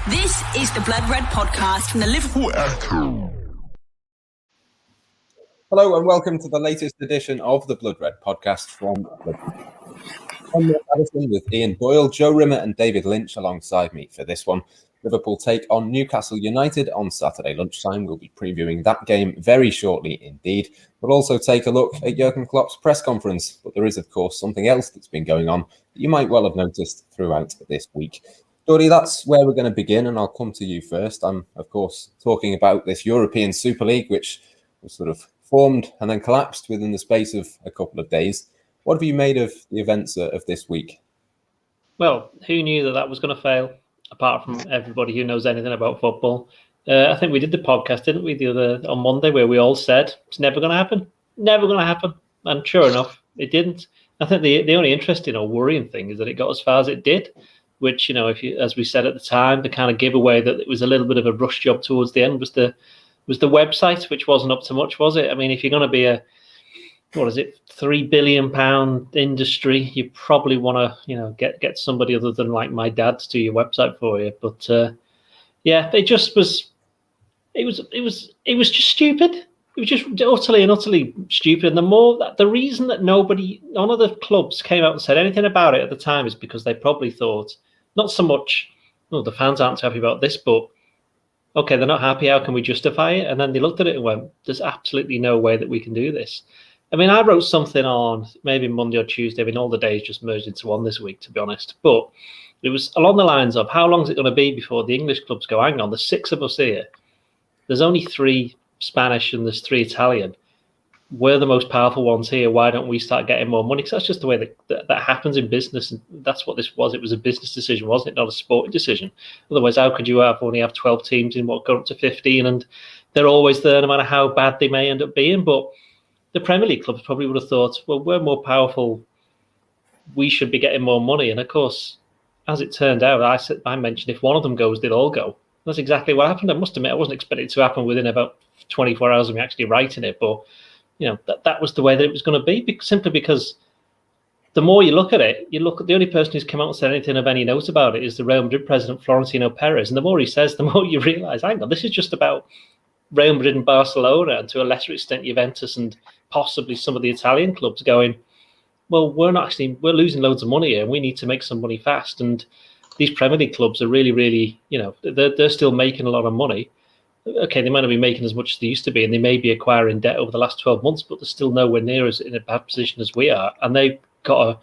This is the Blood Red podcast from the Liverpool Echo. Hello and welcome to the latest edition of the Blood Red podcast from I'm Addison with Ian Doyle, Joe Rimmer and David Lynch alongside me for this one. Liverpool take on Newcastle United on Saturday lunchtime. We'll be previewing that game very shortly indeed. We'll also take a look at Jurgen Klopp's press conference. But there is, of course, something else that's been going on that you might well have noticed throughout this week. Dory, that's where we're going to begin, and I'll come to you first. I'm, of course, talking about this European Super League, which was sort of formed and then collapsed within the space of a couple of days. What have you made of the events of this week? Well, who knew that was going to fail, apart from everybody who knows anything about football? I think we did the podcast, didn't we, on Monday, where we all said it's never going to happen, never going to happen. And sure enough, it didn't. I think the only interesting or worrying thing is that it got as far as it did, which, as we said at the time, the kind of giveaway that it was a little bit of a rush job towards the end was the website, which wasn't up to much, was it? I mean, if you're going to be a £3 billion industry, you probably want to, get somebody other than like my dad to do your website for you. But it just was. It was just stupid. It was just utterly stupid. And the reason that none of the clubs came out and said anything about it at the time is because they probably thought not so much, the fans aren't happy about this, but okay, they're not happy. How can we justify it? And then they looked at it and went, there's absolutely no way that we can do this. I mean, I wrote something on maybe Monday or Tuesday. I mean, all the days just merged into one this week, to be honest. But it was along the lines of, how long is it going to be before the English clubs go, hang on, there's 6 of us here. There's only 3 Spanish and there's 3 Italian. We're the most powerful ones here. Why don't we start getting more money? Because that's just the way that happens in business. And that's what this was. It was a business decision, wasn't it? Not a sporting decision. Otherwise, how could you only have 12 teams in going up to 15? And they're always there, no matter how bad they may end up being. But the Premier League clubs probably would have thought, well, we're more powerful. We should be getting more money. And of course, as it turned out, I mentioned if one of them goes, they'll all go. That's exactly what happened. I must admit, I wasn't expecting it to happen within about 24 hours of me actually writing it. But that was the way that it was going to be, simply because the more you look at it, the only person who's come out and said anything of any note about it is the Real Madrid president, Florentino Perez. And the more he says, the more you realise, hang on, this is just about Real Madrid and Barcelona, and to a lesser extent Juventus and possibly some of the Italian clubs going, well, we're losing loads of money here and we need to make some money fast. And these Premier League clubs are really, really, they're still making a lot of money. Okay, they might not be making as much as they used to be, and they may be acquiring debt over the last 12 months, but they're still nowhere near as in a bad position as we are. And they've got a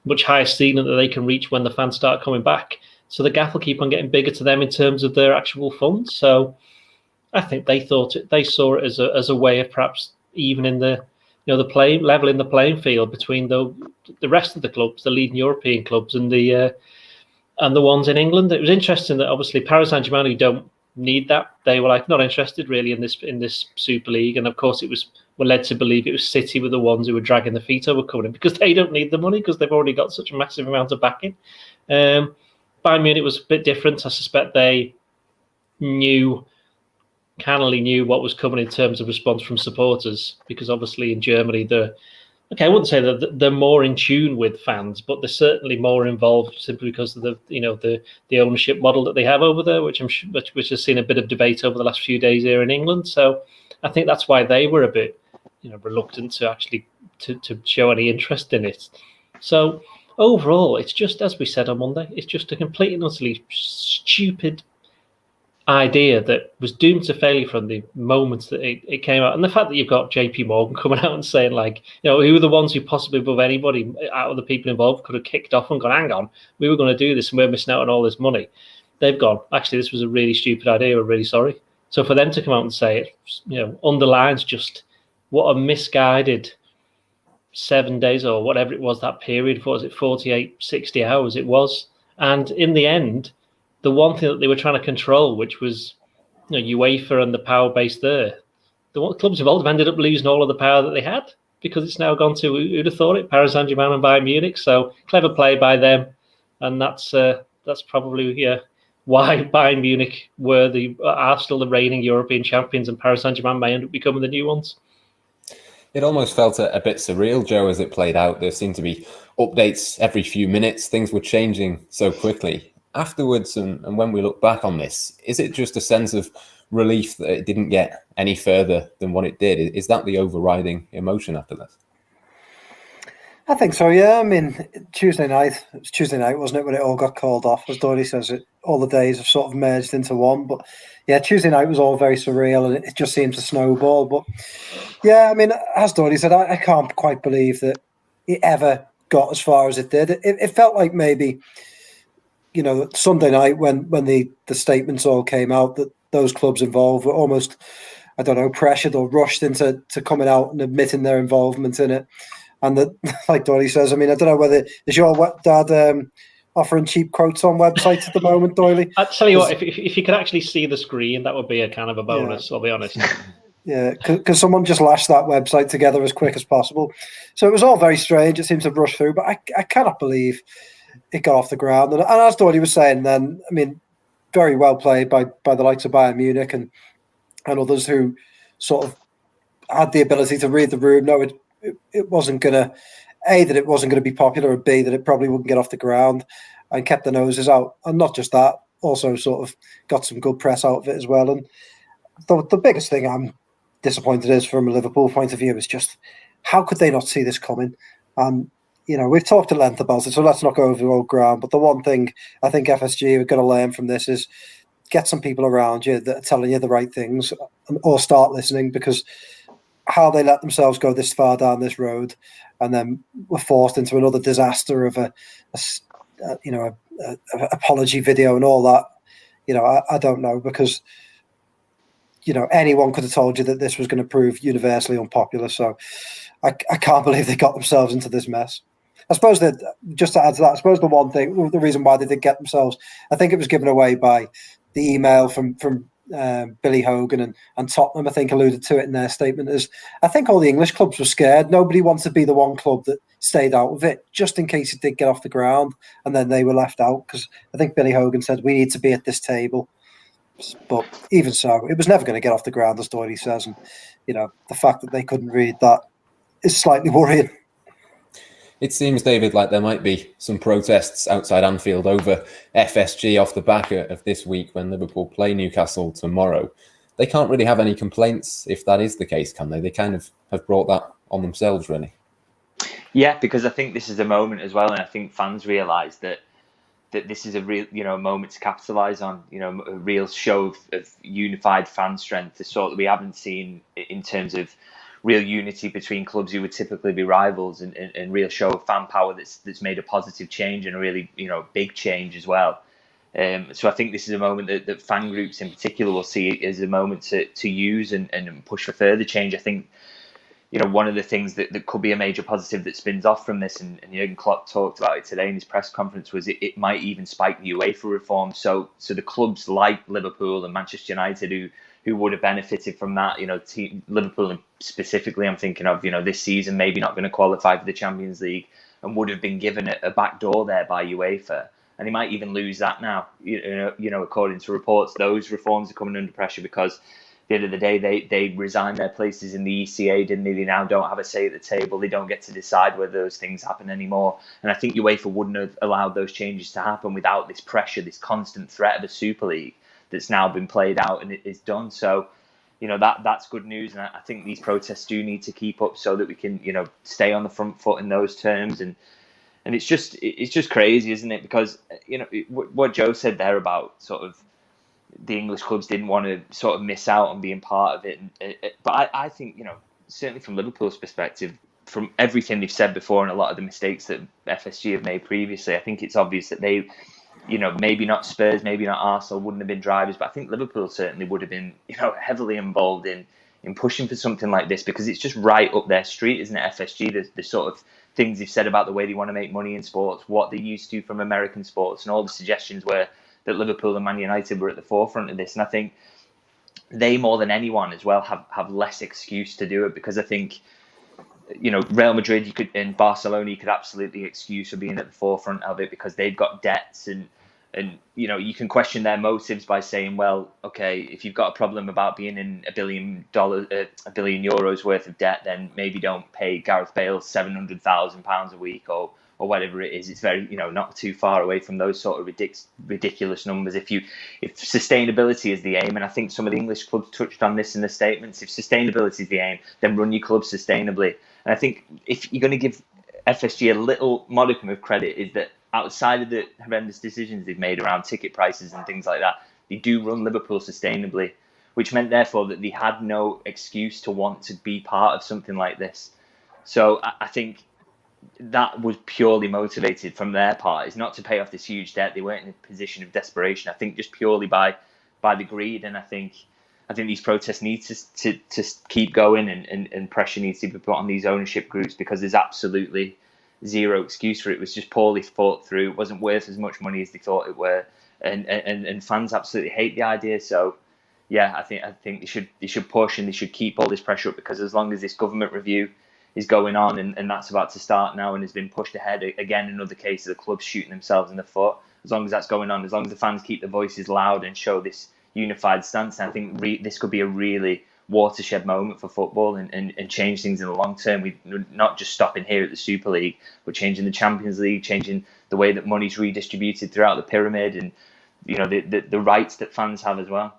much higher ceiling that they can reach when the fans start coming back. So the gap will keep on getting bigger to them in terms of their actual funds. So I think they saw it as a way of perhaps even in the leveling the playing field between the rest of the clubs, the leading European clubs, and the ones in England. It was interesting that obviously Paris Saint-Germain, who don't need that, they were not interested really in this Super League, and of course we're led to believe it was City were the ones who were dragging the feet over coming in because they don't need the money because they've already got such a massive amount of backing. Bayern Munich was a bit different. I suspect they cannily knew what was coming in terms of response from supporters, because obviously in Germany I wouldn't say that they're more in tune with fans, but they're certainly more involved simply because of the ownership model that they have over there, which has seen a bit of debate over the last few days here in England. So I think that's why they were a bit reluctant to actually to show any interest in it. So overall, it's just, as we said on Monday, it's just a completely and utterly stupid idea that was doomed to failure from the moment that it came out. And the fact that you've got JP Morgan coming out and saying who are the ones who possibly above anybody out of the people involved could have kicked off and gone, hang on, we were going to do this and we're missing out on all this money. They've gone, actually, this was a really stupid idea. We're really sorry. So for them to come out and say it, underlines just what a misguided 7 days or whatever it was, that period, 48, 60 hours it was. And in the end, the one thing that they were trying to control, which was UEFA and the power base there, the clubs involved have ended up losing all of the power that they had because it's now gone to, who'd have thought it, Paris Saint-Germain and Bayern Munich. So clever play by them. And that's probably why Bayern Munich are still the reigning European champions, and Paris Saint-Germain may end up becoming the new ones. It almost felt a bit surreal, Joe, as it played out. There seemed to be updates every few minutes. Things were changing so quickly. afterwards, and when we look back on this, is it just a sense of relief that it didn't get any further than what it did? Is that the overriding emotion after this? I think so, yeah. I mean, Tuesday night, wasn't it, when it all got called off? As Doyle says, all the days have sort of merged into one. But yeah, Tuesday night was all very surreal, and it just seemed to snowball. But yeah, I mean, as Doyle said, I can't quite believe that it ever got as far as it did. It felt like maybe, Sunday night when the statements all came out, that those clubs involved were almost, I don't know, pressured or rushed into coming out and admitting their involvement in it. And that, like Doyle says, I mean, I don't know whether is your dad offering cheap quotes on websites at the moment, Doyle? I'll tell you what, if you could actually see the screen, that would be a kind of a bonus, yeah. I'll be honest. Yeah, because someone just lashed that website together as quick as possible. So it was all very strange. It seemed to rush through, but I cannot believe it got off the ground. And as Doyle was saying then, I mean, very well played by the likes of Bayern Munich and others who sort of had the ability to read the room. No, it wasn't going to, A, that it wasn't going to be popular, and B, that it probably wouldn't get off the ground, and kept the noses out. And not just that, also sort of got some good press out of it as well. And the biggest thing I'm disappointed is, from a Liverpool point of view, is just how could they not see this coming? We've talked at length about it, so let's not go over old ground. But the one thing I think FSG are going to learn from this is get some people around you that are telling you the right things, or start listening, because how they let themselves go this far down this road and then were forced into another disaster of a apology video and all that, I don't know, because anyone could have told you that this was going to prove universally unpopular. So I can't believe they got themselves into this mess. I suppose that, just to add to that, I suppose the reason why they did get themselves, I think it was given away by the email from Billy Hogan and Tottenham, I think, alluded to it in their statement, is I think all the English clubs were scared. Nobody wanted to be the one club that stayed out of it, just in case it did get off the ground, and then they were left out, because I think Billy Hogan said, we need to be at this table. But even so, it was never going to get off the ground, as Doyle says, and the fact that they couldn't read that is slightly worrying. It seems, David, like there might be some protests outside Anfield over FSG off the back of this week when Liverpool play Newcastle tomorrow. They can't really have any complaints if that is the case, can they? They kind of have brought that on themselves, really. Yeah, because I think this is a moment as well, and I think fans realise that this is a real, moment to capitalise on, a real show of unified fan strength, the sort that we haven't seen in terms of real unity between clubs who would typically be rivals, and real show of fan power that's made a positive change, and a really big change as well. So I think this is a moment that fan groups in particular will see as a moment to use and push for further change. I think one of the things that could be a major positive that spins off from this, and Jurgen Klopp talked about it today in his press conference, was it might even spike the UEFA reform. So the clubs like Liverpool and Manchester United who would have benefited from that, Liverpool specifically, I'm thinking of, this season maybe not going to qualify for the Champions League, and would have been given a back door there by UEFA, and they might even lose that now. According to reports, those reforms are coming under pressure because at the end of the day, they resigned their places in the ECA, didn't they? They now don't have a say at the table. They don't get to decide whether those things happen anymore. And I think UEFA wouldn't have allowed those changes to happen without this pressure, this constant threat of a Super League that's now been played out and it is done. So, that's good news. And I think these protests do need to keep up so that we can, stay on the front foot in those terms. And it's just crazy, isn't it? Because, what Joe said there about sort of the English clubs didn't want to sort of miss out on being part of it. But I think, certainly from Liverpool's perspective, from everything they've said before and a lot of the mistakes that FSG have made previously, I think it's obvious that they, maybe not Spurs, maybe not Arsenal wouldn't have been drivers, but I think Liverpool certainly would have been, heavily involved in pushing for something like this, because it's just right up their street, isn't it, FSG? The sort of things they've said about the way they want to make money in sports, what they used to from American sports, and all the suggestions were that Liverpool and Man United were at the forefront of this. And I think they, more than anyone as well, have less excuse to do it, because I think, Real Madrid and Barcelona, you could absolutely excuse for being at the forefront of it because they've got debts, and you can question their motives by saying, well, okay, if you've got a problem about being in $1 billion euros worth of debt, then maybe don't pay Gareth Bale £700,000 a week or or whatever it is. It's very, not too far away from those sort of ridiculous numbers. If sustainability is the aim, and I think some of the English clubs touched on this in the statements, if sustainability is the aim, then run your club sustainably. And I think if you're going to give FSG a little modicum of credit, is that outside of the horrendous decisions they've made around ticket prices and things like that, they do run Liverpool sustainably, which meant therefore that they had no excuse to want to be part of something like this. So I think that was purely motivated from their part. It's not to pay off this huge debt. They weren't in a position of desperation. I think just purely by the greed. And I think these protests need to keep going, and pressure needs to be put on these ownership groups, because there's absolutely zero excuse for it. It was just poorly thought through. It wasn't worth as much money as they thought it were, and fans absolutely hate the idea. So yeah, I think they should push, and they should keep all this pressure up, because as long as this government review is going on, and that's about to start now and has been pushed ahead, again, another case of the clubs shooting themselves in the foot. As long as that's going on, as long as the fans keep their voices loud and show this unified stance, I think this could be a really watershed moment for football, and change things in the long term. We're not just stopping here at the Super League, but changing the Champions League, changing the way that money's redistributed throughout the pyramid, and the rights that fans have as well.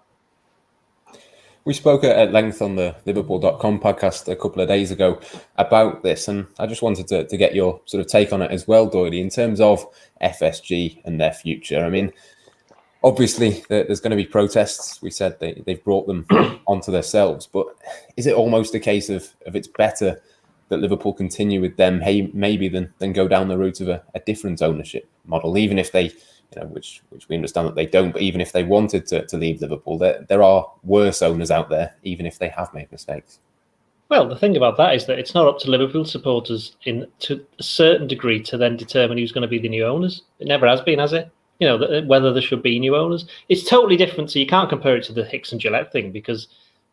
We spoke at length on the Liverpool.com podcast a couple of days ago about this, and I just wanted to get your sort of take on it as well, Doyle, in terms of FSG and their future. I mean, obviously, there's going to be protests. We said they've brought them onto themselves, but is it almost a case of it's better that Liverpool continue with them, maybe than go down the route of a different ownership model, even if they, which we understand that they don't, but even if they wanted to leave Liverpool, there are worse owners out there, even if they have made mistakes. Well, the thing about that is that it's not up to Liverpool supporters to a certain degree to then determine who's going to be the new owners. It never has been, has it? Whether there should be new owners. It's totally different, so you can't compare it to the Hicks and Gillette thing, because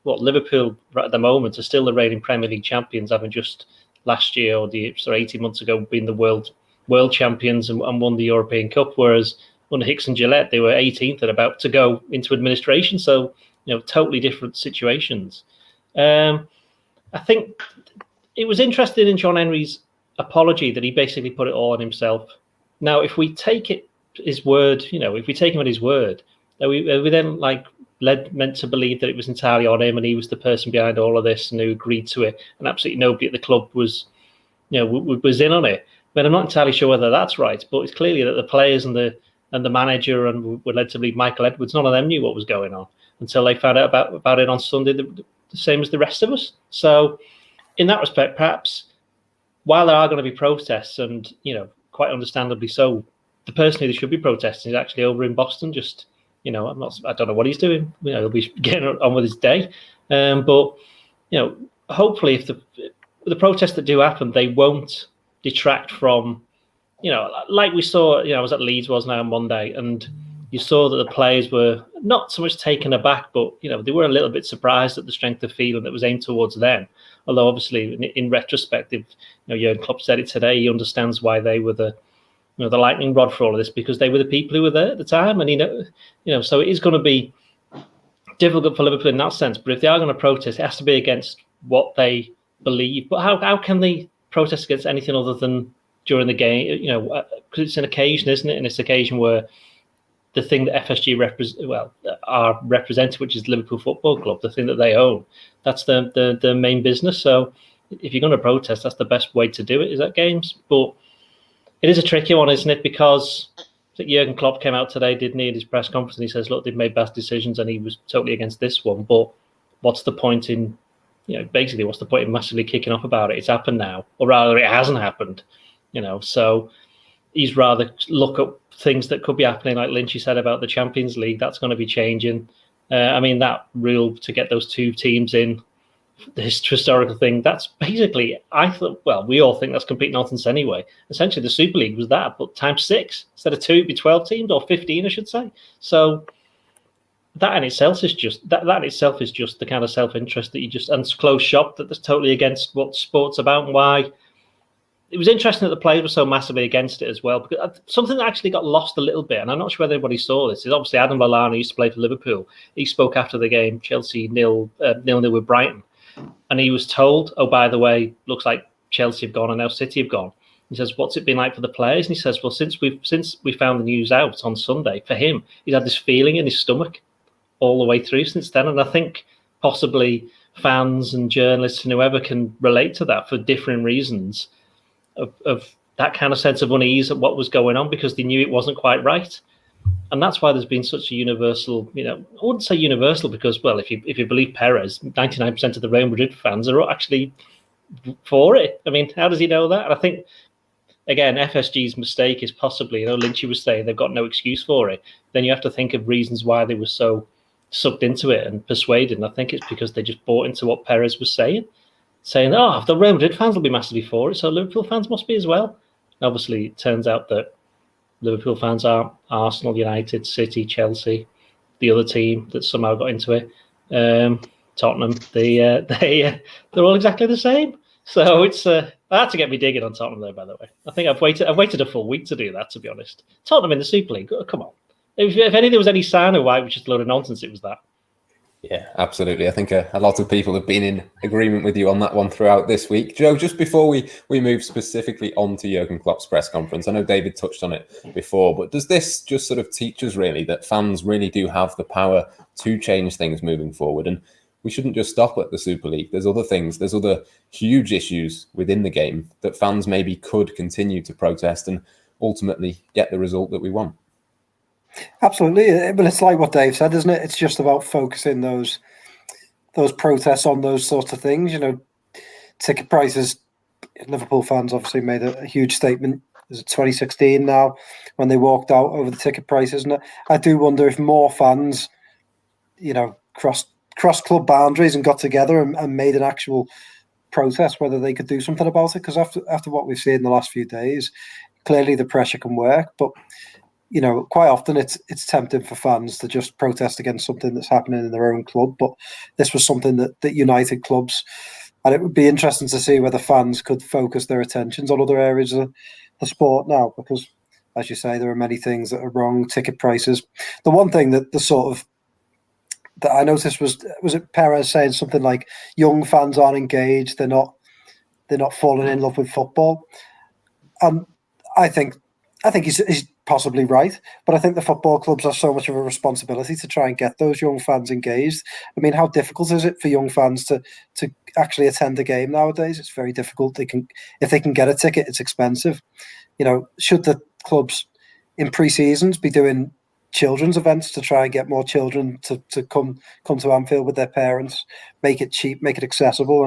Liverpool at the moment are still the reigning Premier League champions, having just last year or 18 months ago been the world champions and won the European Cup, whereas under Hicks and Gillette they were 18th and about to go into administration. So totally different situations. I think it was interesting in John Henry's apology that he basically put it all on himself. Now, if we take his word, if we take him at his word, are we then meant to believe that it was entirely on him and he was the person behind all of this and who agreed to it, and absolutely nobody at the club was in on it? But I'm not entirely sure whether that's right. But it's clearly that the players and the manager and were led to believe Michael Edwards, none of them knew what was going on until they found out about it on Sunday, the same as the rest of us. So in that respect, perhaps while there are going to be protests, and quite understandably so, the person who should be protesting is actually over in Boston. Just I don't know what he's doing. He'll be getting on with his day. But hopefully, if the protests that do happen, they won't detract from, like we saw. I was at Leeds on Monday, and you saw that the players were not so much taken aback, but they were a little bit surprised at the strength of feeling that was aimed towards them. Although obviously, in retrospect, Jurgen Klopp said it today, he understands why they were the lightning rod for all of this, because they were the people who were there at the time, and so it is going to be difficult for Liverpool in that sense. But if they are going to protest, it has to be against what they believe. But how can they protest against anything other than during the game? Because it's an occasion, isn't it? And it's an occasion where the thing that FSG are represented, which is Liverpool Football Club, the thing that they own, that's the main business. So if you're going to protest, that's the best way to do it, is at games. But it is a tricky one, isn't it? Because Jurgen Klopp came out today, didn't he, in his press conference, and he says, look, they've made bad decisions, and he was totally against this one. But what's the point in, basically, what's the point in massively kicking off about it? It's happened now, or rather, it hasn't happened. So he's rather look at things that could be happening, like Lynchy said about the Champions League. That's going to be changing. That rule to get those two teams in, the historical thing, that's basically, I thought, we all think that's complete nonsense anyway. Essentially, the Super League was that, but times 6. Instead of 2, it'd be 12 teams, or 15, I should say. So that in itself is just the kind of self-interest that you just, and close shop, that's totally against what sport's about, and why. It was interesting that the players were so massively against it as well, because something that actually got lost a little bit, and I'm not sure whether anybody saw this, is obviously Adam Lallana used to play for Liverpool. He spoke after the game, Chelsea 0-0 with Brighton. And he was told, oh, by the way, looks like Chelsea have gone and now City have gone. He says, "What's it been like for the players?" And he says, "Well, since we found the news out on Sunday, for him, he's had this feeling in his stomach all the way through since then." And I think possibly fans and journalists and whoever can relate to that for different reasons of that kind of sense of unease at what was going on, because they knew it wasn't quite right. And that's why there's been such a universal, I wouldn't say universal, because, well, if you believe Perez, 99% of the Real Madrid fans are actually for it. I mean, how does he know that? And I think, again, FSG's mistake is possibly, Lynchy was saying they've got no excuse for it. Then you have to think of reasons why they were so sucked into it and persuaded. And I think it's because they just bought into what Perez was saying, oh, the Real Madrid fans will be massively for it, so Liverpool fans must be as well. And obviously, it turns out that Liverpool fans are Arsenal, United, City, Chelsea, the other team that somehow got into it, Tottenham. They're all exactly the same. So it's I had to get me digging on Tottenham there, by the way. I think I've waited a full week to do that, to be honest. Tottenham in the Super League, come on. If there was any sign of why it was just a load of nonsense, it was that. Yeah, absolutely. I think a lot of people have been in agreement with you on that one throughout this week. Joe, just before we move specifically on to Jurgen Klopp's press conference, I know David touched on it before, but does this just sort of teach us really that fans really do have the power to change things moving forward? And we shouldn't just stop at the Super League. There's other things, there's other huge issues within the game that fans maybe could continue to protest and ultimately get the result that we want. Absolutely, but it's like what Dave said, isn't it? It's just about focusing those protests on those sorts of things. Ticket prices. Liverpool fans obviously made a huge statement. Is it 2016 now when they walked out over the ticket prices? And I do wonder if more fans, cross club boundaries and got together and made an actual protest, whether they could do something about it. Because after what we've seen in the last few days, clearly the pressure can work, but. Quite often it's tempting for fans to just protest against something that's happening in their own club. But this was something that united clubs, and it would be interesting to see whether fans could focus their attentions on other areas of the sport now, because, as you say, there are many things that are wrong. Ticket prices. The one thing that that I noticed was it Perez saying something like young fans aren't engaged, they're not falling in love with football, and I think he's possibly right, but I think the football clubs have so much of a responsibility to try and get those young fans engaged. I mean, how difficult is it for young fans to actually attend a game nowadays? It's very difficult. If they can get a ticket, it's expensive. Should the clubs in pre-seasons be doing children's events to try and get more children to come to Anfield with their parents, make it cheap, make it accessible,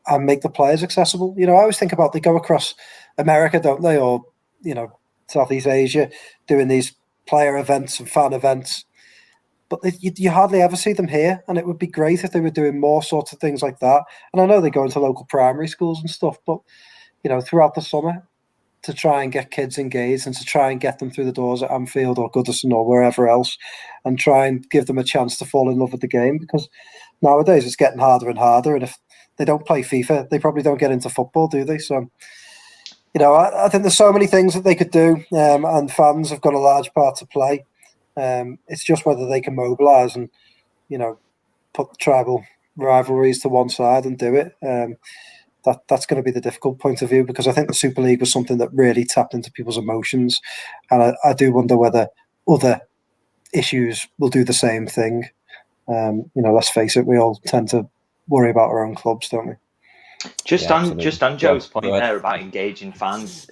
and make the players accessible? I always think about, they go across America, don't they, or Southeast Asia, doing these player events and fan events, but you hardly ever see them here. And it would be great if they were doing more sorts of things like that. And I know they go into local primary schools and stuff, but throughout the summer, to try and get kids engaged and to try and get them through the doors at Anfield or Goodison or wherever else, and try and give them a chance to fall in love with the game, because nowadays it's getting harder and harder. And if they don't play FIFA, they probably don't get into football, do they? So I think there's so many things that they could do, and fans have got a large part to play. It's just whether they can mobilise and, put the tribal rivalries to one side and do it. That's going to be the difficult point of view, because I think the Super League was something that really tapped into people's emotions, and I do wonder whether other issues will do the same thing. Let's face it, we all tend to worry about our own clubs, don't we? Just on Joe's point there about engaging fans,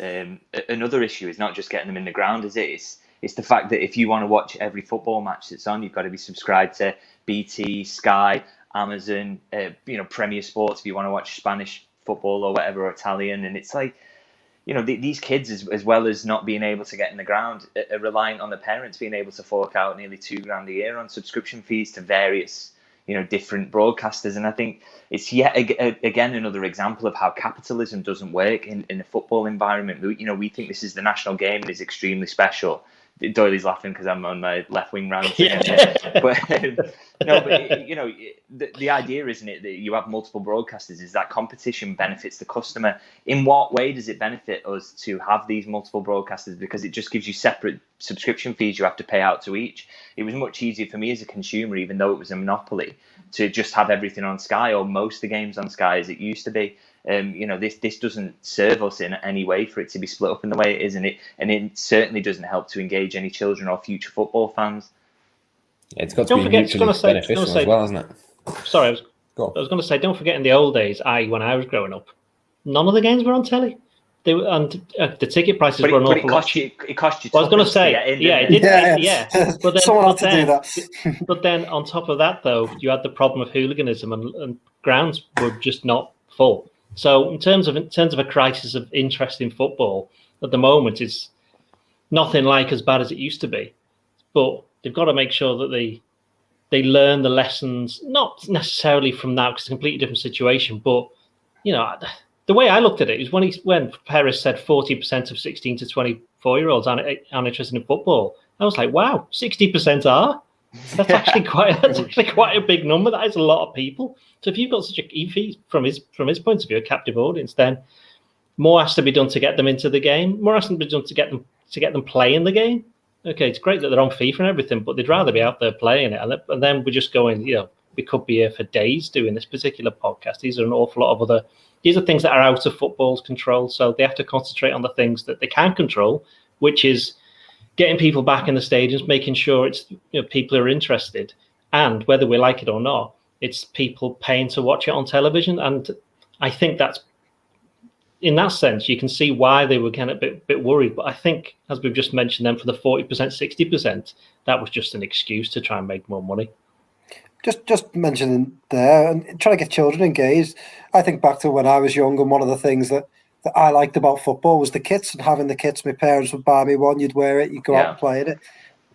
another issue is not just getting them in the ground, is it? It's the fact that if you want to watch every football match that's on, you've got to be subscribed to BT, Sky, Amazon, Premier Sports if you want to watch Spanish football or whatever, or Italian. And it's like, these kids, as well as not being able to get in the ground, are reliant on the parents being able to fork out nearly $2,000 a year on subscription fees to various different broadcasters. And I think it's yet again another example of how capitalism doesn't work in a football environment. We think this is the national game and is extremely special. Doyley's laughing because I'm on my left wing rant. Yeah. But the idea, isn't it, that you have multiple broadcasters, is that competition benefits the customer. In what way does it benefit us to have these multiple broadcasters? Because it just gives you separate subscription fees you have to pay out to each. It was much easier for me as a consumer, even though it was a monopoly, to just have everything on Sky, or most of the games on Sky, as it used to be. This doesn't serve us in any way for it to be split up in the way it is, and it certainly doesn't help to engage any children or future football fans. Yeah, it's got to be mutually beneficial as well, hasn't it? Sorry, I was going to say, don't forget in the old days, when I was growing up, none of the games were on telly. The ticket prices were an awful lot. It cost you. I was going to say, it did. Yeah. But then, someone had to do that. But then, on top of that, though, you had the problem of hooliganism, and grounds were just not full. So, in terms of a crisis of interest in football at the moment, it's nothing like as bad as it used to be. But they've got to make sure that they learn the lessons, not necessarily from that, because it's a completely different situation. But the way I looked at it is when Perez said 40% of 16 to 24-year-olds aren't interested in football. I was like, wow, 60% are. That's actually quite a big number. That is a lot of people. So if you've got from his point of view, a captive audience, then more has to be done to get them into the game. More has to be done to get them playing the game. Okay, it's great that they're on FIFA and everything, but they'd rather be out there playing it. And then we're just going, we could be here for days doing this particular podcast. These are an awful lot of these are things that are out of football's control. So they have to concentrate on the things that they can control, which is getting people back in the stadiums, making sure it's people are interested. And whether we like it or not, it's people paying to watch it on television. And I think that's, in that sense, you can see why they were kind of a bit worried. But I think, as we've just mentioned, then for the 40%, 60%, that was just an excuse to try and make more money. Just mentioning there and trying to get children engaged. I think back to when I was young, and one of the things that I liked about football was the kits, and having the kits. My parents would buy me one, you'd wear it, you'd go out and play in it.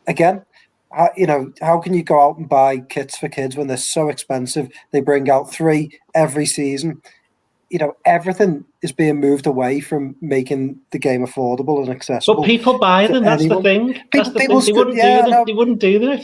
Again, how can you go out and buy kits for kids when they're so expensive? They bring out 3 every season. Everything is being moved away from making the game affordable and accessible. But people buy them. That's the thing. They wouldn't do them.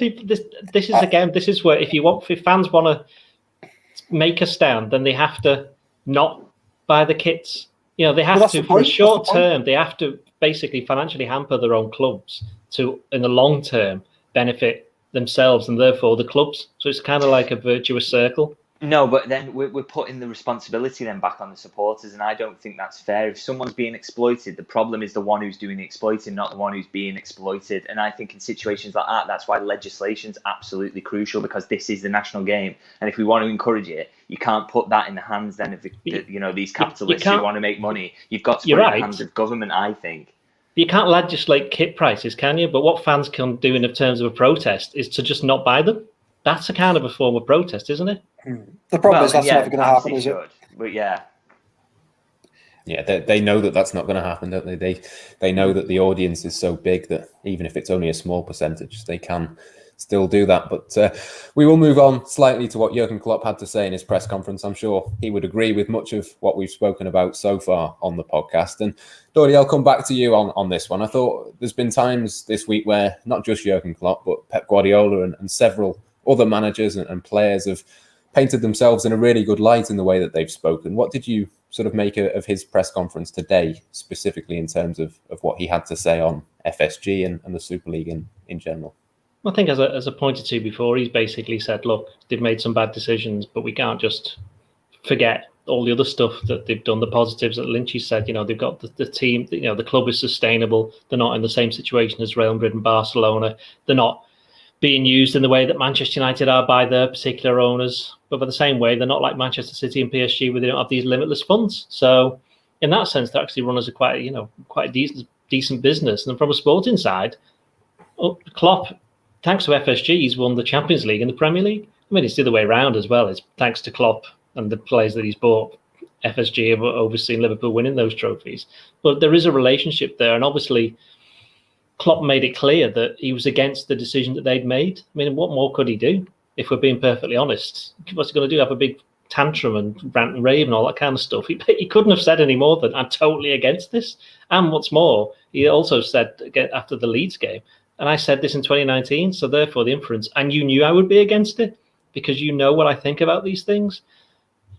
This is where if fans want to make a stand, then they have to not buy the kits. They have to, for a short term, they have to basically financially hamper their own clubs to, in the long term, benefit themselves and therefore the clubs. So it's kind of like a virtuous circle. No, but then we're putting the responsibility then back on the supporters, and I don't think that's fair. If someone's being exploited, the problem is the one who's doing the exploiting, not the one who's being exploited. And I think in situations like that, that's why legislation's absolutely crucial, because this is the national game, and if we want to encourage it, you can't put that in the hands then of these capitalists who want to make money. You've got to put it in the hands of government, I think. You can't legislate kit prices, can you? But what fans can do in terms of a protest is to just not buy them. That's a kind of a form of protest, isn't it? The problem is that's never going to happen, is it? But yeah, they know that that's not going to happen, don't they? They know that the audience is so big that even if it's only a small percentage, they can still do that. But we will move on slightly to what Jurgen Klopp had to say in his press conference. I'm sure he would agree with much of what we've spoken about so far on the podcast. And Doyle, I'll come back to you on this one. I thought there's been times this week where not just Jurgen Klopp, but Pep Guardiola and several other managers and players have painted themselves in a really good light in the way that they've spoken. What did you sort of make of his press conference today, specifically in terms of what he had to say on FSG and the Super League in general? I think as I pointed to before, he's basically said, look, they've made some bad decisions, but we can't just forget all the other stuff that they've done, the positives that Lynchy said. They've got the team, the club is sustainable. They're not in the same situation as Real Madrid and Barcelona. They're not being used in the way that Manchester United are by their particular owners, but by the same way, they're not like Manchester City and PSG where they don't have these limitless funds. So in that sense, they actually run as a quite a decent business. And from a sporting side, Klopp, thanks to FSG, he's won the Champions League and the Premier League. I mean, it's the other way around as well. It's thanks to Klopp and the players that he's bought. FSG have overseen Liverpool winning those trophies. But there is a relationship there, and obviously Klopp made it clear that he was against the decision that they'd made. I mean, what more could he do, if we're being perfectly honest? What's he going to do? Have a big tantrum and rant and rave and all that kind of stuff? He couldn't have said any more than, I'm totally against this. And what's more, he also said again after the Leeds game, and I said this in 2019, so therefore the inference, and you knew I would be against it because you know what I think about these things.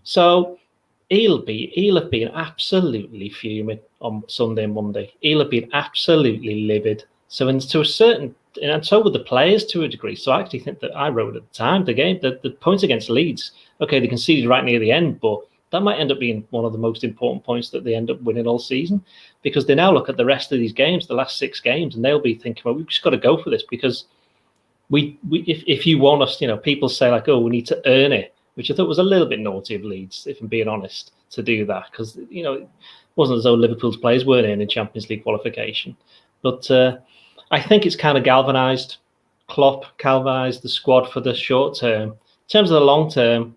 So he'll have been absolutely fuming on Sunday and Monday. He'll have been absolutely livid. So, and to a certain, and so would the players to a degree. So I actually think that I wrote at the time, the game, the points against Leeds, okay, they conceded right near the end, but that might end up being one of the most important points that they end up winning all season, because they now look at the rest of these games, the last 6 games, and they'll be thinking, well, we've just got to go for this, because if you want us, people say like, oh, we need to earn it, which I thought was a little bit naughty of Leeds, if I'm being honest, to do that, because it wasn't as though Liverpool's players weren't in Champions League qualification. But I think it's kind of galvanised Klopp, galvanised the squad for the short term. In terms of the long term,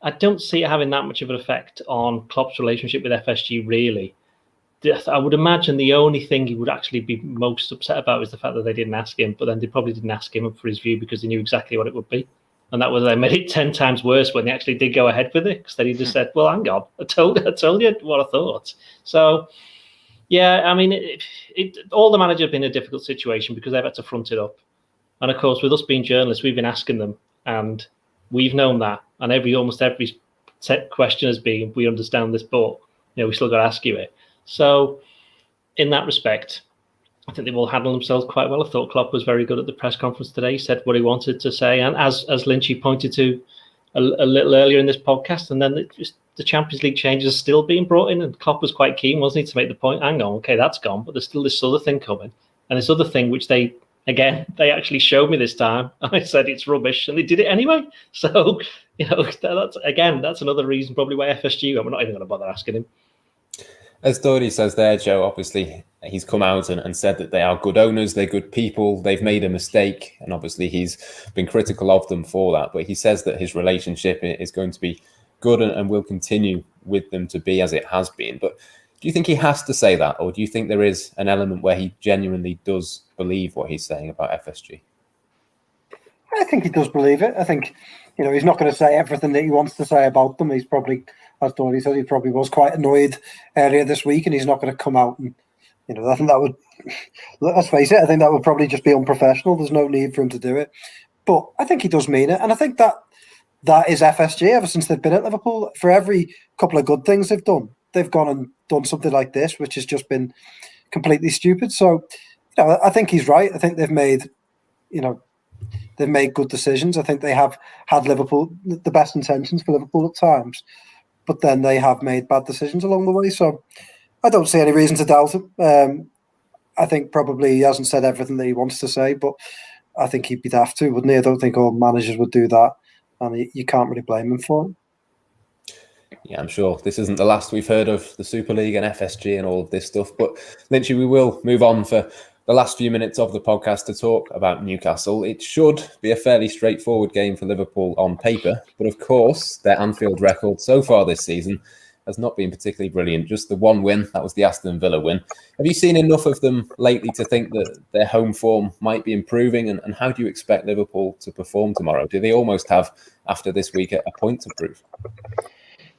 I don't see it having that much of an effect on Klopp's relationship with FSG, really. I would imagine the only thing he would actually be most upset about is the fact that they didn't ask him, but then they probably didn't ask him for his view because they knew exactly what it would be. And that was, they made it 10 times worse when they actually did go ahead with it, because then he just said, well, hang on, I told you what I thought. So, yeah, I mean, all the managers have been in a difficult situation because they've had to front it up. And of course, with us being journalists, we've been asking them, and we've known that. And almost every question has been, we understand this, but we still got to ask you it. So, in that respect, I think they will handle themselves quite well. I thought Klopp was very good at the press conference today. He said what he wanted to say, and as Lynchy pointed to a little earlier in this podcast, and then the Champions League changes are still being brought in, and Klopp was quite keen, wasn't he, to make the point, hang on, okay, that's gone, but there's still this other thing coming, and this other thing which they actually showed me this time, and I said it's rubbish, and they did it anyway. So, that's another reason probably why FSG, we're not even going to bother asking him. As Doyle says there, Joe, obviously he's come out and said that they are good owners, they're good people, they've made a mistake, and obviously he's been critical of them for that. But he says that his relationship is going to be good and will continue with them to be as it has been. But do you think he has to say that, or do you think there is an element where he genuinely does believe what he's saying about FSG? I think he does believe it. I think, he's not going to say everything that he wants to say about them. He's probably, as Dory said, he probably was quite annoyed earlier this week, and he's not going to come out and, I think that would, let's face it, I think that would probably just be unprofessional. There's no need for him to do it. But I think he does mean it. And I think that is FSG ever since they've been at Liverpool. For every couple of good things they've done, they've gone and done something like this, which has just been completely stupid. So, I think he's right. I think they've made, they've made good decisions. I think they have had Liverpool, the best intentions for Liverpool at times, but then they have made bad decisions along the way. So I don't see any reason to doubt him. I think probably he hasn't said everything that he wants to say, but I think he'd be daft to, wouldn't he? I don't think all managers would do that, and you can't really blame him for it. Yeah, I'm sure this isn't the last we've heard of the Super League and FSG and all of this stuff. But Lynchy, we will move on for the last few minutes of the podcast to talk about Newcastle. It should be a fairly straightforward game for Liverpool on paper, but of course their Anfield record so far this season has not been particularly brilliant. Just the one win, that was the Aston Villa win. Have you seen enough of them lately to think that their home form might be improving? And how do you expect Liverpool to perform tomorrow? Do they almost have, after this week, a point to prove?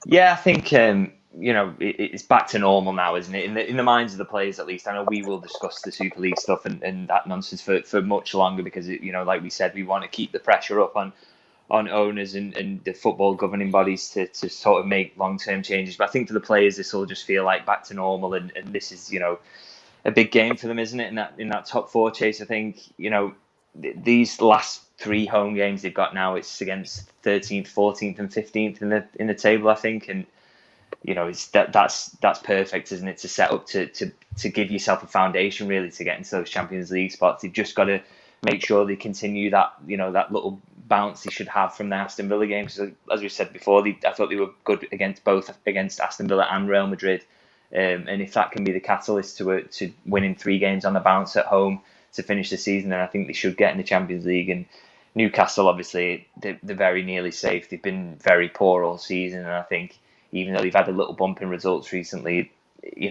Yeah, I think it's back to normal now, isn't it? In the minds of the players, at least. I know we will discuss the Super League stuff and that nonsense for much longer because, like we said, we want to keep the pressure up on owners and the football governing bodies to sort of make long-term changes. But I think for the players, this will just feel like back to normal, and this is, a big game for them, isn't it? In that top 4 chase, I think, these last 3 home games they've got now, it's against 13th, 14th, and 15th in the table, I think, and it's that's perfect, isn't it, to set up to give yourself a foundation really to get into those Champions League spots. They've just got to make sure they continue that that little bounce they should have from the Aston Villa games. So, as we said before, I thought they were good against Aston Villa and Real Madrid, and if that can be the catalyst to winning 3 games on the bounce at home to finish the season, then I think they should get in the Champions League. And Newcastle, obviously, they're very nearly safe. They've been very poor all season, and I think even though they've had a little bump in results recently,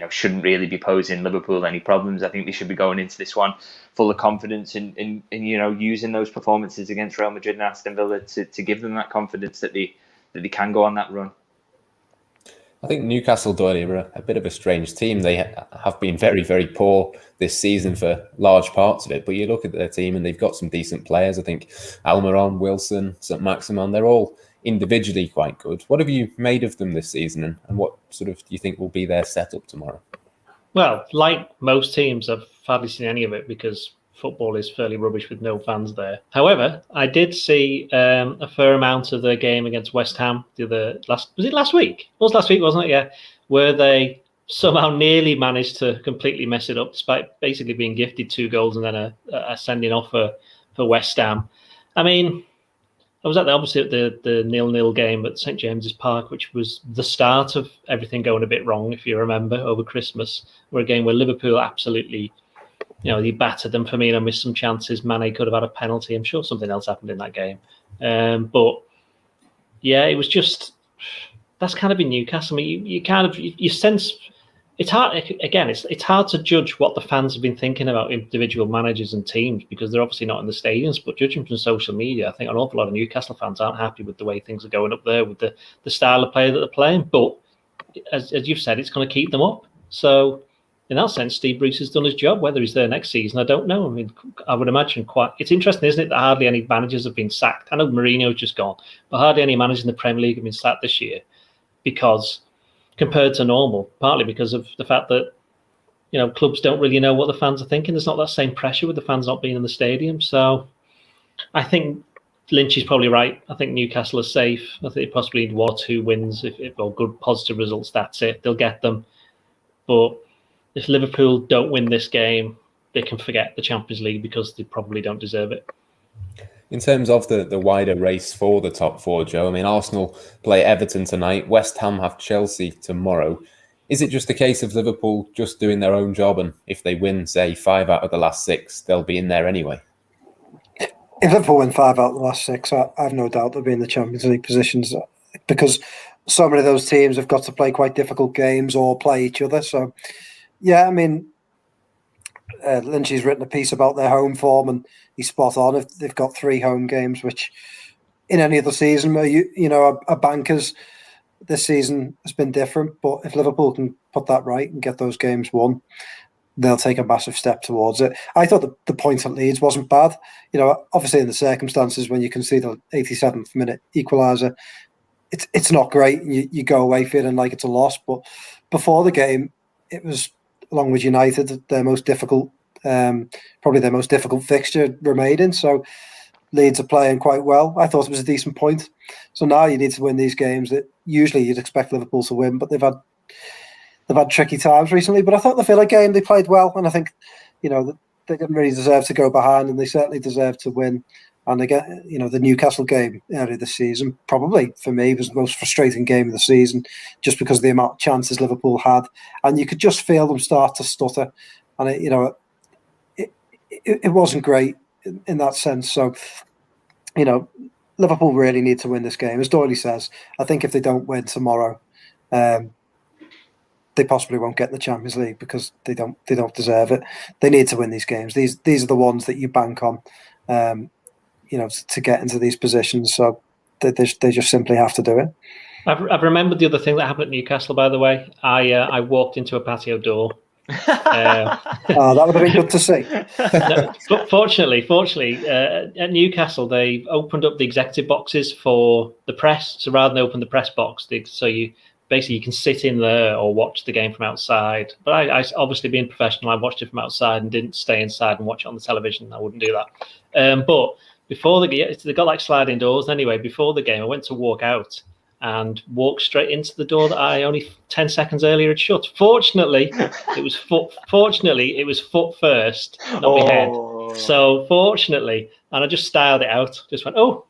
shouldn't really be posing Liverpool any problems. I think they should be going into this one full of confidence and using those performances against Real Madrid and Aston Villa to give them that confidence that they can go on that run. I think Newcastle, Doyle, are a bit of a strange team. They have been very, very poor this season for large parts of it. But you look at their team and they've got some decent players. I think Almiron, Wilson, St. Maximin, they're all individually quite good. What have you made of them this season, and what sort of do you think will be their setup tomorrow? Well, like most teams, I've hardly seen any of it because football is fairly rubbish with no fans there. However, I did see a fair amount of the game against West Ham was it last week? It was last week, wasn't it? Yeah, where they somehow nearly managed to completely mess it up, despite basically being gifted 2 goals and then a sending off for West Ham. I mean, I was at the 0-0 game at St James's Park, which was the start of everything going a bit wrong, if you remember, over Christmas, where a game where Liverpool absolutely, they battered them. Firmino missed some chances. Mane could have had a penalty. I'm sure something else happened in that game. But yeah, it was just, that's kind of in Newcastle. I mean, you sense, it's hard, again, it's hard to judge what the fans have been thinking about individual managers and teams because they're obviously not in the stadiums, but judging from social media, I think an awful lot of Newcastle fans aren't happy with the way things are going up there, with the style of play that they're playing. But as you've said, it's going to keep them up. So in that sense, Steve Bruce has done his job. Whether he's there next season, I don't know. I mean, I would imagine it's interesting, isn't it, that hardly any managers have been sacked. I know Mourinho's just gone, but hardly any managers in the Premier League have been sacked this year because compared to normal, partly because of the fact that, clubs don't really know what the fans are thinking. There's not that same pressure with the fans not being in the stadium. So I think Lynch is probably right. I think Newcastle are safe. I think they possibly need 1 or 2 wins or good positive results. That's it. They'll get them. But if Liverpool don't win this game, they can forget the Champions League because they probably don't deserve it. In terms of the wider race for the top 4, Joe, I mean, Arsenal play Everton tonight. West Ham have Chelsea tomorrow. Is it just a case of Liverpool just doing their own job? And if they win, say, 5 out of the last 6, they'll be in there anyway? If Liverpool win 5 out of the last 6, I have no doubt they'll be in the Champions League positions because so many of those teams have got to play quite difficult games or play each other. So, yeah, I mean, Lynchy's written a piece about their home form and he's spot on. If they've got 3 home games, which in any other season, a bankers this season has been different. But if Liverpool can put that right and get those games won, they'll take a massive step towards it. I thought the point at Leeds wasn't bad. Obviously in the circumstances when you can see the 87th minute equaliser, it's not great. You go away feeling like it's a loss. But before the game, it was, along with United, their most difficult, probably their most difficult fixture remaining. So Leeds are playing quite well. I thought it was a decent point. So now you need to win these games that usually you'd expect Liverpool to win, but they've had tricky times recently. But I thought the Villa game they played well, and I think they didn't really deserve to go behind, and they certainly deserve to win. And again, the Newcastle game earlier this season, probably for me, was the most frustrating game of the season, just because of the amount of chances Liverpool had, and you could just feel them start to stutter, and it wasn't great in that sense. So, Liverpool really need to win this game, as Doyle says. I think if they don't win tomorrow, they possibly won't get in the Champions League because they don't deserve it. They need to win these games. These are the ones that you bank on. To get into these positions. So they just simply have to do it. I've remembered the other thing that happened at Newcastle, by the way. I walked into a patio door. That would have been good to see. No, but fortunately, at Newcastle, they opened up the executive boxes for the press. So rather than open the press box, you can sit in there or watch the game from outside. But I obviously, being professional, I watched it from outside and didn't stay inside and watch it on the television. I wouldn't do that. But before the game, they got like sliding doors. Anyway, before the game, I went to walk out and walked straight into the door that I only 10 seconds earlier had shut. Fortunately, it was foot first, not my head. So fortunately, and I just styled it out. Just went, oh.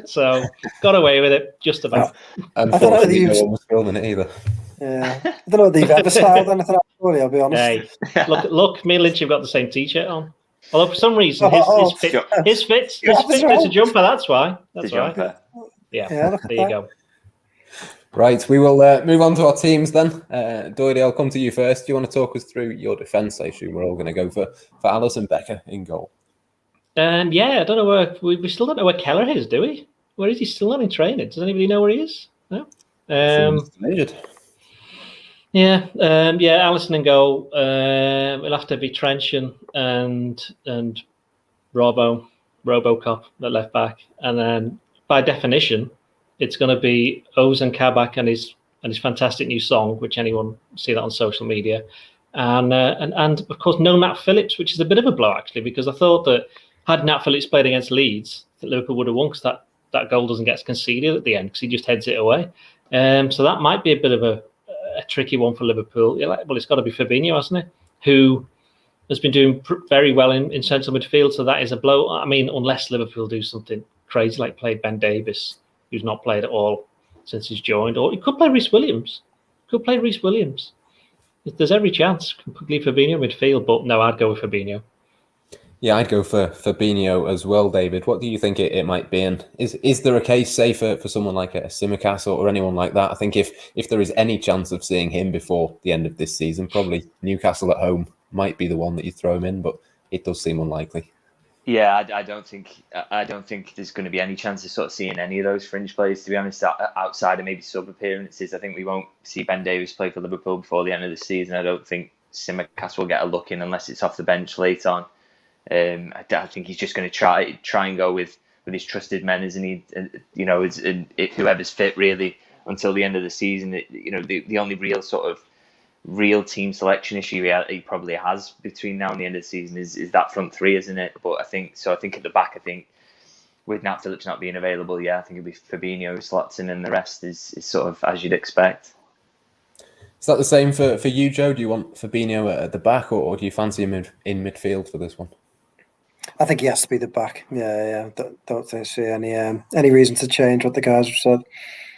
So got away with it, just about. Unfortunately, no one was filming it either. Yeah, I don't know if they've ever styled anything out, I'll be honest. Hey, look, me and Lynch have got the same t-shirt on. Although for some reason his fits a jumper. That's why. Yeah, there you go. Right, we will move on to our teams then. Doyle, I'll come to you first. Do you want to talk us through your defence? I assume we're all going to go for Alisson Becker in goal. I don't know where we still don't know where Keller is, do we? Where is he? Still not in training? Does anybody know where he is? No. Yeah, Alisson in goal. It'll have to be Trenchant and Robocop at left back, and then by definition, it's going to be Ozan Kabak and his fantastic new song, which anyone see that on social media, And of course, no Nat Phillips, which is a bit of a blow, actually, because I thought that had Nat Phillips played against Leeds, that Liverpool would have won, because that goal doesn't get conceded at the end because he just heads it away. So that might be a bit of a tricky one for Liverpool. Well, it's got to be Fabinho, hasn't it? Who has been doing very well in central midfield. So that is a blow. I mean, unless Liverpool do something crazy like play Ben Davies, who's not played at all since he's joined, or he could play Reece Williams. There's every chance. Completely Fabinho midfield, but no, I'd go with Fabinho. Yeah, I'd go for Fabinho as well, David. What do you think it might be? And is there a case, say, for someone like a Tsimikas or anyone like that? I think if there is any chance of seeing him before the end of this season, probably Newcastle at home might be the one that you throw him in, but it does seem unlikely. Yeah, I don't think there's going to be any chance of sort of seeing any of those fringe players, to be honest, outside of maybe sub appearances. I think we won't see Ben Davies play for Liverpool before the end of the season. I don't think Tsimikas will get a look in unless it's off the bench late on. I think he's just going to try and go with his trusted men, isn't he? Whoever's fit really until the end of the season. The only real team selection issue he probably has between now and the end of the season is that front three, isn't it? But I think at the back, with Nat Phillips not being available, I think it'll be Fabinho who slots in, and the rest is sort of as you'd expect. Is that the same for you, Joe? Do you want Fabinho at the back, or do you fancy him in midfield for this one? I think he has to be the back. Yeah. Don't see any reason to change what the guys have said.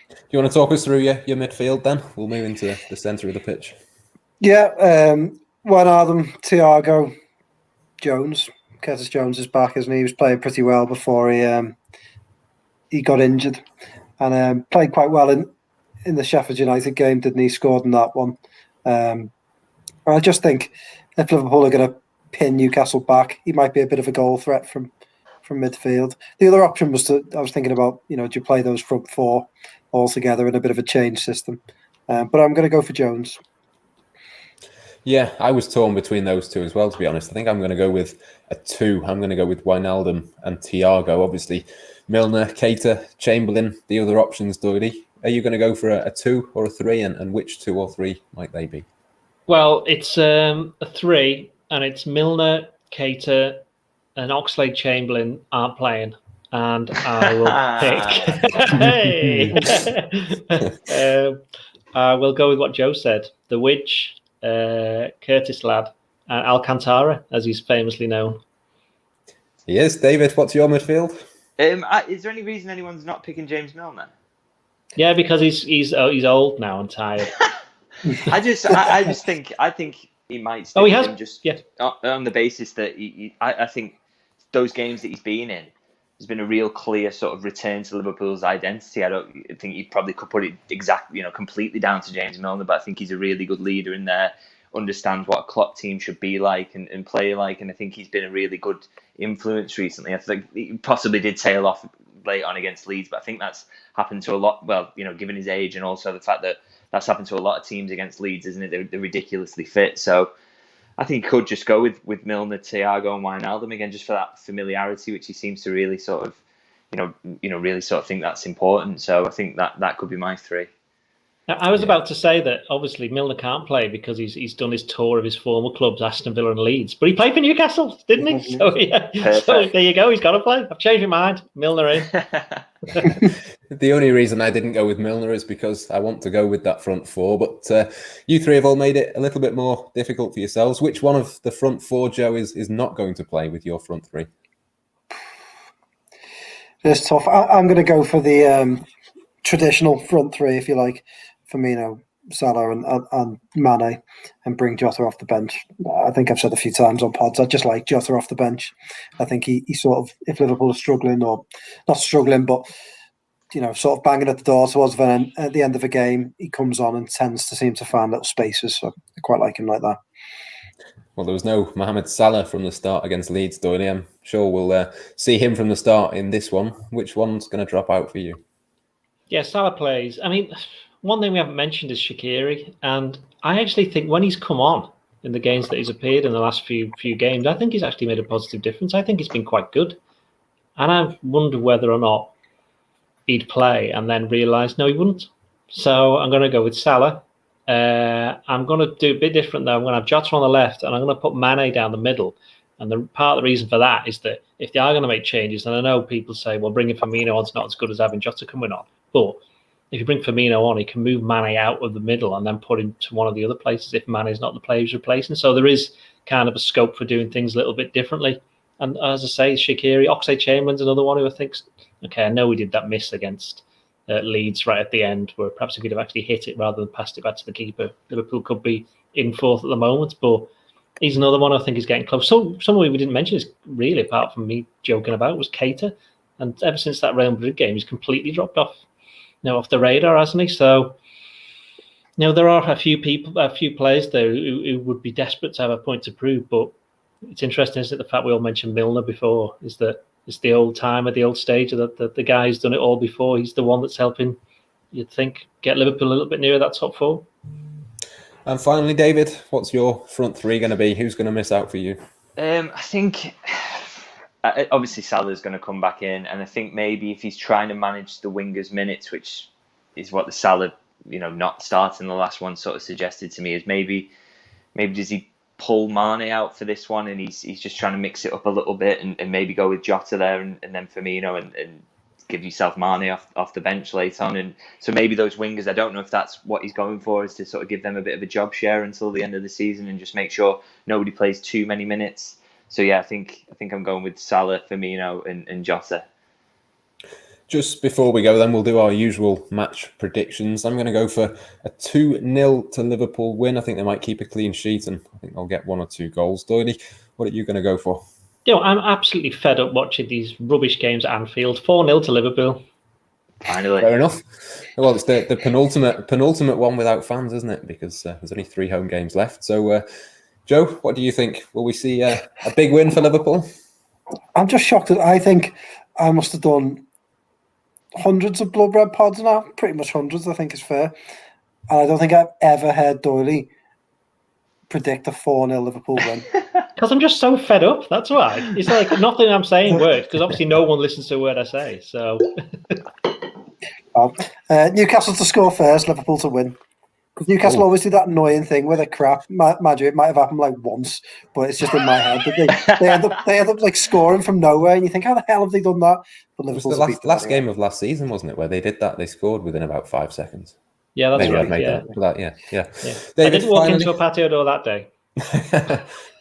Do you want to talk us through your midfield then? We'll move into the centre of the pitch. Yeah, Wijnaldum, Thiago, Jones. Curtis Jones is back, isn't he? He was playing pretty well before he got injured, and played quite well in the Sheffield United game, didn't he? Scored in that one. I just think if Liverpool are going to pin Newcastle back, he might be a bit of a goal threat from midfield. The other option I was thinking about, do you play those front four all together in a bit of a change system? But I'm going to go for Jones. Yeah, I was torn between those two as well, to be honest. I think I'm going to go with a 2. I'm going to go with Wijnaldum and Thiago. Obviously, Milner, Keita, Chamberlain, the other options, Doyle. Are you going to go for a 2 or a 3? And which 2 or 3 might they be? Well, it's a 3, and it's Milner, Keita, and Oxlade-Chamberlain aren't playing. And I will pick... I will go with what Joe said. The Widge... Curtis Ladd, and Alcantara, as he's famously known. Yes, David, what's your midfield? Is there any reason anyone's not picking James Milner? Yeah, because he's old now and tired. I think he might stick with him on the basis that I think those games that he's been in, there's been a real clear sort of return to Liverpool's identity. I don't think you probably could put it completely down to James Milner, but I think he's a really good leader in there, understands what a Klopp team should be like and play like, and I think he's been a really good influence recently. I think he possibly did tail off late on against Leeds, but I think that's happened to a lot, given his age and also the fact that that's happened to a lot of teams against Leeds, isn't it? They're ridiculously fit, so I think he could just go with Milner, Thiago, and Wijnaldum again, just for that familiarity, which he seems to really sort of, really sort of think that's important. So I think that could be my 3. Now, I was about to say that obviously Milner can't play because he's done his tour of his former clubs, Aston Villa and Leeds, but he played for Newcastle, didn't he? So so there you go. He's got to play. I've changed my mind. Milner in. The only reason I didn't go with Milner is because I want to go with that front 4. But you 3 have all made it a little bit more difficult for yourselves. Which one of the front 4, Joe, is not going to play with your front 3? It's tough. I'm going to go for the traditional front 3, if you like. Firmino, Salah and Mane, and bring Jota off the bench. I think I've said a few times on pods, I just like Jota off the bench. I think he sort of, if Liverpool are struggling, or not struggling, but sort of banging at the door towards at the end of a game, he comes on and tends to seem to find little spaces. So I quite like him like that. Well, there was no Mohamed Salah from the start against Leeds, Doyle. I'm sure we'll see him from the start in this one. Which one's going to drop out for you? Yeah, Salah plays. I mean, one thing we haven't mentioned is Shaqiri, and I actually think when he's come on in the games that he's appeared in the last few games, I think he's actually made a positive difference. I think he's been quite good, and I wonder whether or not he'd play and then realise no, he wouldn't. So I'm going to go with Salah, I'm going to do a bit different, though. I'm going to have Jota on the left, and I'm going to put Mane down the middle. And part of the reason for that is that if they are going to make changes, and I know people say, well, bringing Firmino on's not as good as having Jota coming on. But if you bring Firmino on, he can move Mane out of the middle and then put him to one of the other places if Mane is not the player he's replacing. So there is kind of a scope for doing things a little bit differently. And as I say, Shaqiri, Oxlade-Chamberlain's another one who I think, okay, I know we did that miss against Leeds right at the end, where perhaps if he'd have actually hit it rather than passed it back to the keeper, Liverpool could be in fourth at the moment. But he's another one I think is getting close. So someone we didn't mention is really, apart from me joking about, was Keita. And ever since that Real Madrid game, he's completely dropped off, off the radar, hasn't he? So, there are a few players there who would be desperate to have a point to prove. But it's interesting, isn't it, the fact we all mentioned Milner before, is that it's the old time at the old stage, that the guy who's done it all before, he's the one that's helping, you'd think, get Liverpool a little bit nearer that top four. And finally, David, what's your front three going to be? Who's going to miss out for you? I think obviously Salah's going to come back in, and I think maybe if he's trying to manage the wingers' minutes, which is what the Salah, not starting the last one sort of suggested to me, is maybe does he pull Mane out for this one, and he's just trying to mix it up a little bit, and maybe go with Jota there, and then Firmino, and give yourself Mane off the bench later on. And so maybe those wingers, I don't know if that's what he's going for, is to sort of give them a bit of a job share until the end of the season and just make sure nobody plays too many minutes. So yeah, I think I'm going with Salah, Firmino, and Jota. Just before we go, then we'll do our usual match predictions. I'm going to go for a 2-0 to Liverpool win. I think they might keep a clean sheet, and I think they'll get 1 or 2 goals. Doyle, what are you going to go for? I'm absolutely fed up watching these rubbish games at Anfield. 4-0 to Liverpool. Finally. Fair enough. Well, it's the penultimate one without fans, isn't it? Because there's only 3 home games left. So, Joe, what do you think? Will we see a big win for Liverpool? I'm just shocked that I think I must have done hundreds of Blood Red pods now. Pretty much hundreds, I think is fair. And I don't think I've ever heard Doyle predict a 4-0 Liverpool win. Because I'm just so fed up, that's why. It's like nothing I'm saying works, because obviously no one listens to a word I say. So, Newcastle to score first, Liverpool to win. Because Newcastle always do that annoying thing where they're crap. Mind you, it might have happened like once, but it's just in my head. But they end up like scoring from nowhere, and you think, how the hell have they done that? But Liverpool it was the last game of last season, wasn't it, where they did that? They scored within about 5 seconds. Yeah, that's Maybe right. I'd made that. Yeah. David, I didn't walk into a patio door that day.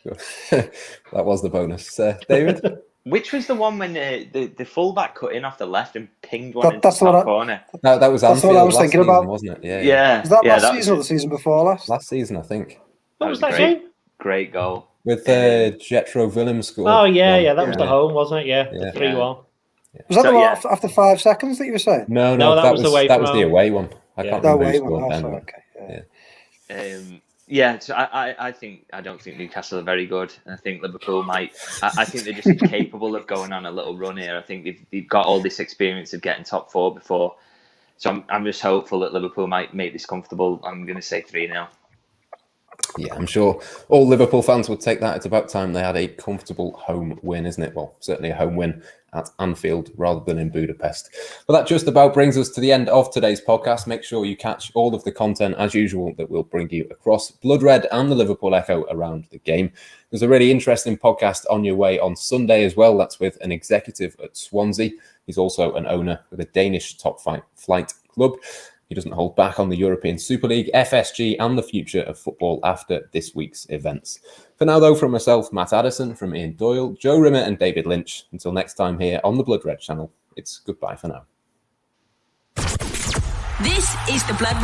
That was the bonus. David? Which was the one when the fullback cut in off the left and pinged one into the top corner? That was that's Anfield what I was thinking season, about, wasn't it? Yeah. Was that last season or the season before last? Last season, I think. What was that game? Great goal. With Jetro Willems scored. Oh, yeah. That was the home, wasn't it? Yeah, the 3-1. Yeah. Was that the one after 5 seconds that you were saying? No, that was the away one. I can't remember who scored then. So I don't think Newcastle are very good. I think Liverpool might. I think they're just capable of going on a little run here. I think they've got all this experience of getting top 4 before. So I'm just hopeful that Liverpool might make this comfortable. I'm going to say 3-0. Yeah, I'm sure all Liverpool fans would take that. It's about time they had a comfortable home win, isn't it? Well, certainly a home win at Anfield rather than in Budapest. But that just about brings us to the end of today's podcast. Make sure you catch all of the content as usual that we'll bring you across Blood Red and the Liverpool Echo around the game. There's a really interesting podcast on your way on Sunday as well. That's with an executive at Swansea. He's also an owner with a Danish top flight club. He doesn't hold back on the European Super League, FSG, and the future of football after this week's events. For now, though, from myself, Matt Addison, from Ian Doyle, Joe Rimmer and David Lynch, until next time here on the Blood Red channel, it's goodbye for now. This is the Blood